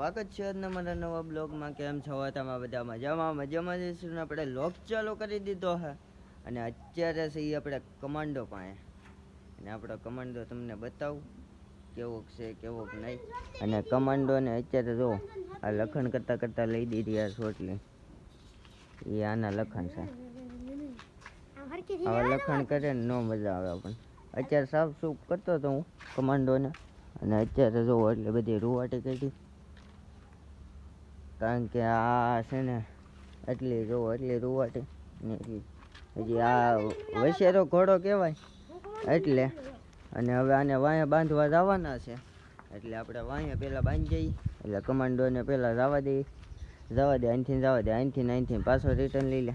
સ્વાગત છે આજના મારા નવા બ્લોગમાં. કેમ છો તમે બધા? મજામાં જઈશું. આપણે લોક ચાલુ કરી દીધો હે અને અત્યારે છે આપણે કમાન્ડો પાસે. અને આપણો કમાન્ડો તમને બતાવું કેવોક છે કેવોક નહીં. અને કમાન્ડોને અત્યારે જો આ લખણ કરતાં લઈ દીધી આ ચોટલી. એ આના લખણ છે. આવા લખણ કરે ને ન મજા આવે આપણને. અત્યારે સાફ સૂફ કરતો હતો હું કમાન્ડોને, અને અત્યારે જોવો એટલે બધી રૂવાટી કાઢી. કારણ કે આ છે ને એટલી જોવો એટલી રૂવાટી ને એટલી હજી આ વસેરો ઘોડો કહેવાય એટલે. અને હવે આને વાંહે બાંધવા જવાના છે એટલે આપણે વાંહે પહેલાં બાંધી જઈએ. એટલે કમાન્ડોને પહેલાં જવા દે અહીંથી પાછો રિટર્ન લઈ લે.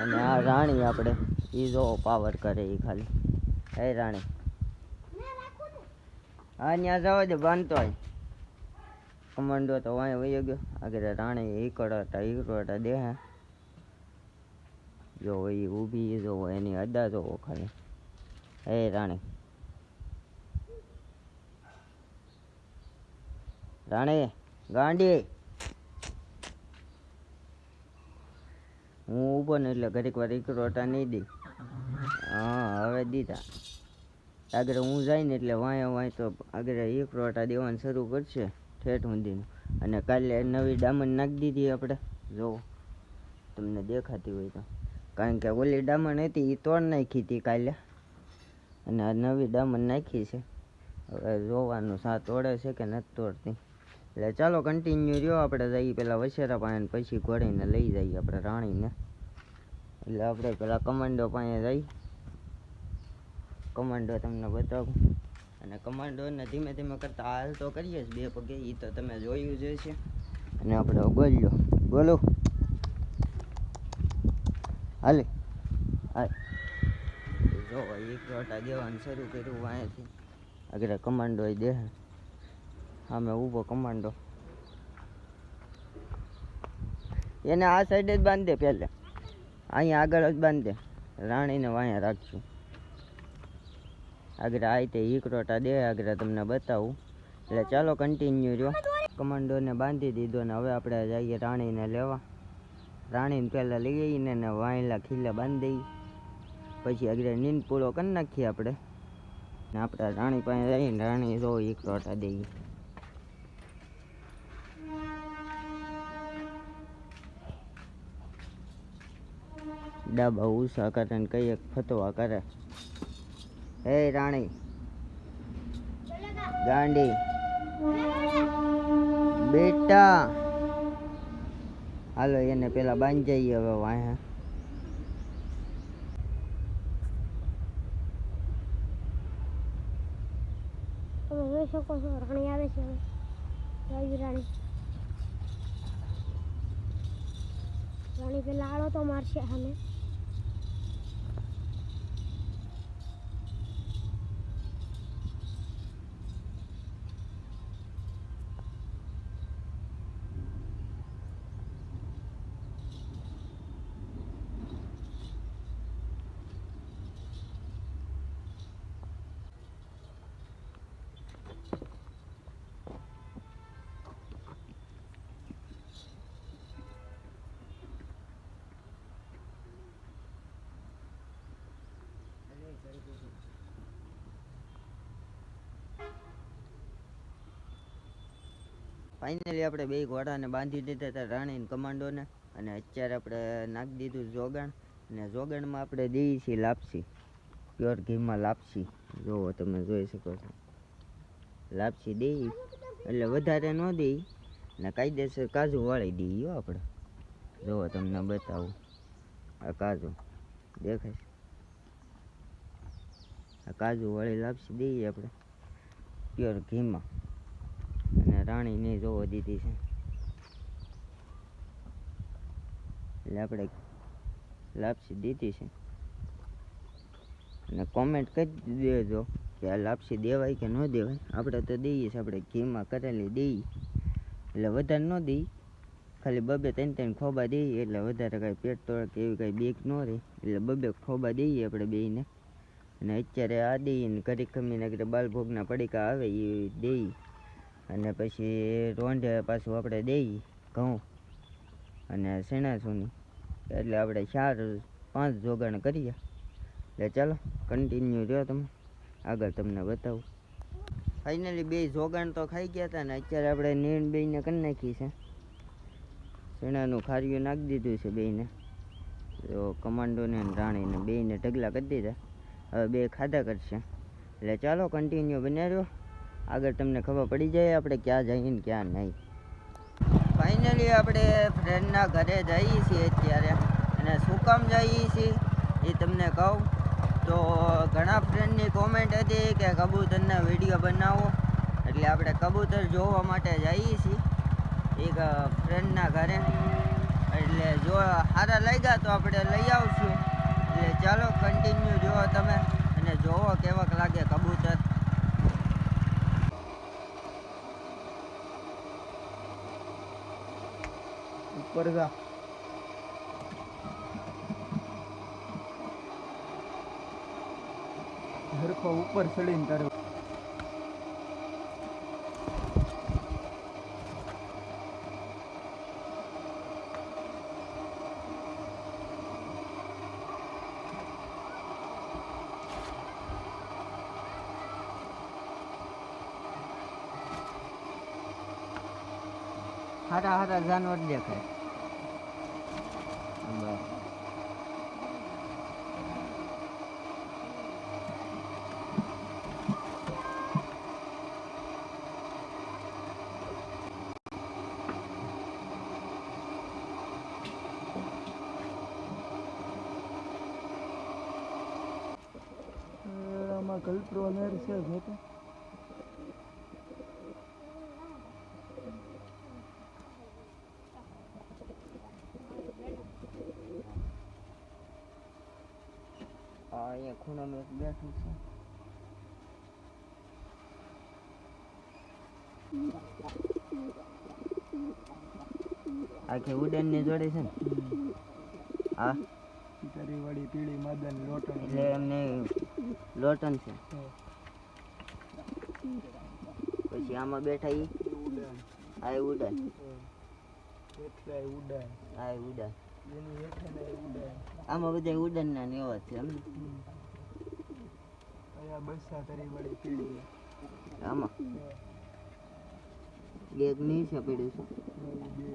અને આ રાણી આપણે એ જો પાવર કરે એ ખાલી. હે રાણી, હા ત્યાં જવા દે, બાંધતો હોય. કમાન્ડો તો વાંહે વયો ગયો. આગળ રાણી ઈકડોટા દે હે. જો એ ઊભી જોવો એની અદા જોવો ખાલી. હે રાણી, ગાંડી. હું ઊભો ને એટલે ઘડીક વાર ઈકડોટા નહીં દઈ. હા હવે દીધા. આગળ હું જાય ને એટલે વાંહે તો આગળ ઈકડોટા દેવાનું શરૂ કરશે ઠેઠ સુધીનું. અને કાલે નવી ડામણ નાખી દીધી આપણે, જો તમને દેખાતી હોય તો. કારણ કે ઓલી ડામણ હતી એ તોડ નાખી હતી કાલે, અને આ નવી ડામણ નાખી છે. હવે જોવાનું સા તોડે છે કે નથી તોડતી. એટલે ચાલો કન્ટિન્યુ રહ્યો. આપણે જઈએ પહેલાં વસેરા પાસે, પછી ઘોડીને લઈ જઈએ આપણે રાણીને. એટલે આપણે પહેલાં કમાન્ડો પાસે જઈ. કમાન્ડો તમને બતાવું. અને કમાન્ડોને ધીમે ધીમે કરતાં હાલ તો કરીએ જ બે પગે, એ તો તમે જોયું જ છે. અને આપણે બોલો હાલે હા જો એક રોટા દેવાનું શરૂ કર્યું વાંહેથી. આગળ કમાન્ડો એ દે સામે ઊભો કમાન્ડો. એને આ સાઈડ જ બાંધે, પહેલે અહીંયા આગળ જ બાંધે. રાણીને વાંહે રાખશું. આગળ આ રીતે ઈકરોટા દે આગળ તમને બતાવું. એટલે ચાલો કન્ટિન્યુ રહ્યો. કમાન્ડોને બાંધી દીધો ને હવે આપણે જઈએ રાણીને લેવા. રાણીને પહેલાં લઈ આવીને ને વાંહેલા ખીલા બાંધી દઈએ. પછી આગળ નીંદ પૂરો કરી નાખીએ આપણે. ને આપણે રાણી પાસે જઈને રાણી જો ઈકરોટા દઈએ. ડાબા ઉષા કરે ને કઈ એક ફતવા કરે. હે રાણી, ગાંડી બેટા, હાલો એને પેલા બાંધી જઈએ હવે વાંહે. તમે જોઈ શકો છો રાણી આવે છે. રાણી પેલા આળો તો મારશે સામે. ફાઇનલી આપણે બે ઘોડાને બાંધી દીધા હતા, રાણીને કમાન્ડોને. અને અત્યારે આપણે નાખી દીધું જોગાણ. અને જોગાણમાં આપણે દઈએ છીએ લાપસી, પ્યોર ઘીમાં લાપસી. જુઓ તમે જોઈ શકો છો. લાપસી દઈએ એટલે વધારે ન દઈએ ને કાયદેસર કાજુ વાળી દઈએ આપણે. જુઓ તમને બતાવું. આ કાજુ દેખાય છે, આ કાજુ વાળી લાપસી દઈએ આપણે પ્યોર ઘીમાં. અને રાણીને જોવો દીધી છે. એટલે આપણે લાપસી દીધી છે. અને કોમેન્ટ કરી દેજો કે આ લાપસી દેવાય કે ન દેવાય. આપણે તો દઈએ છીએ, આપણે ઘીમાં કરેલી દઈએ એટલે વધારે ન દઈએ. ખાલી બબે ત્રણ ખોબા દઈએ એટલે વધારે કાંઈ પેટ તોડે કે એવી કાંઈ બીક ન રહે. એટલે બબે ખોબા દઈએ આપણે બેયને. અને અત્યારે આ દઈએ ને ઘડીક ખમીને આગળ બાલભોગના પડીકા આવે એ દઈએ. અને પછી રોંઢે પાછું આપણે દઈ ઘઉં અને શેણાસુની, એટલે આપણે 4-5 જોગાણ કરીએ. એટલે ચાલો કન્ટિન્યુ રહ્યો તમે, આગળ તમને બતાવું. ફાઇનલી 2 જોગાણ તો ખાઈ ગયા હતા ને અત્યારે આપણે નીણ બેયને કરી નાખી છે. શેણાનું ખારિયું નાખી દીધું છે બેયને, તો કમાન્ડોને અને રાણીને બેયને ઢગલા કરી દીધા. હવે 2 ખાધા કરશે. એટલે ચાલો કન્ટિન્યુ બન્યા રહ્યો, આગળ તમને ખબર પડી જાય આપણે ક્યાં જઈએ ને ક્યાં નહીં. ફાઇનલી આપણે ફ્રેન્ડના ઘરે જઈએ છીએ અત્યારે, અને શું કામ જઈએ છીએ એ તમને કહું તો ઘણા ફ્રેન્ડની કોમેન્ટ હતી કે કબૂતરના વિડીયો બનાવો, એટલે આપણે કબૂતર જોવા માટે જઈએ છીએ એક ફ્રેન્ડના ઘરે. એટલે જો સારા લાગ્યા તો આપણે લઈ આવશું. એટલે ચાલો કન્ટિન્યુ જુઓ તમે અને જોવો કેવાક લાગે કબૂતર. ઉપર જા હરખો ઉપર ચડીને તારે સારા જાનવર દેખાય. આમાં કલ્પરો નર છે જોતો. અહીંયા ખૂણામાં એક બેઠું છે. આખી ઉડનની જોડી છે ને. હા તારી વાળી પીળી માદન લોટણ એટલે એમને લોટન છે. પછી આમાં બેઠા ઈ ઉડાન આ ઉડન, એટલે ઉડાન આ ઉડન, એની હેઠે ને ઉડાન. આમાં બધા ઉડન ના ને એવા છે એમ. અહીંયા બસા તારી વાળી પીળી આમાં એક નીચે પડ્યું છે. બે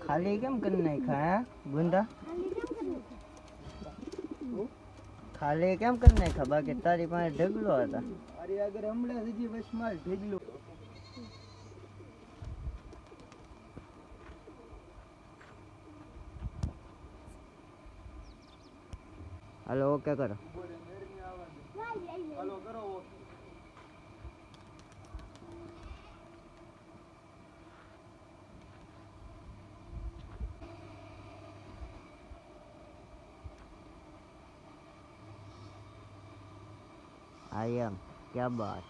ખાલી કેમ કરી નાખ્યા ગુંદા? ખાલી કેમ કરી નાખ્યા? બાકી તારી પાસે ઢગલો હતા. અરે આગળ હમણાં હજી વચમાં ઢેગલો. હાલો ઓકે કરો. હાલો કરો. आई एम क्या बात.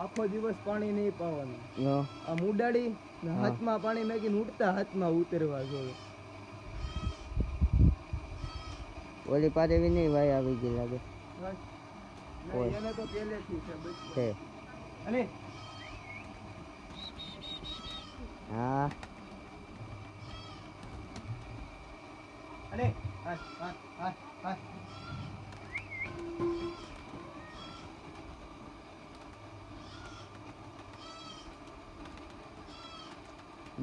આખો દિવસ પાણી નહીં પાવાનું. નો આમ ઉડાડી ને હાથમાં પાણી નાખીને ઉડતા હાથમાં ઉતરવા જોઈએ. ઓલી પારે બી નહીં ભાઈ આવી ગઈ લાગે નહીં, એને તો પહેલેથી છે બચપણ. છે. અને હા અને હા હા હા હા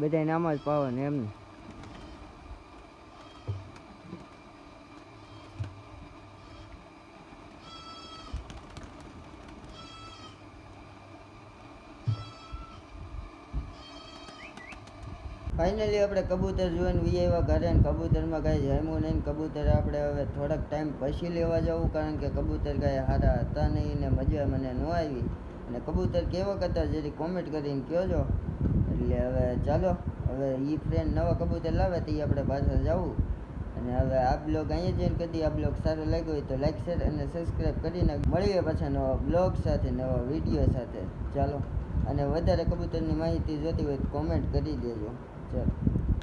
બધા નામ જ પાવાનું એમને. ફાઇનલી આપણે કબૂતર જોઈને વિયાવ્યા ઘરે, ને કબૂતરમાં કાંઈ જામ્યું નહીં. કબૂતર આપણે હવે થોડાક ટાઈમ પછી લેવા જવું, કારણ કે કબૂતર કાંઈ સારા હતા નહીં ને મજા મને ન આવી. અને કબૂતર કેવા હતા જરી કોમેન્ટ કરીને કહેજો. એટલે હવે ચાલો, હવે એ ફ્રેન્ડ નવા કબૂતર લાવે તો એ આપણે પાછળ જવું. અને હવે આ બ્લોગ અહીંયા જોઈને કદી આ બ્લોગ સારો લાગ્યો હોય તો લાઈક શેર અને સબસ્ક્રાઈબ કરીને મળીએ પાછા નવા બ્લોગ સાથે, નવા વિડીયો સાથે. ચાલો, અને વધારે કબૂતરની માહિતી જોતી હોય તો કોમેન્ટ કરી દેજો. ચાલો.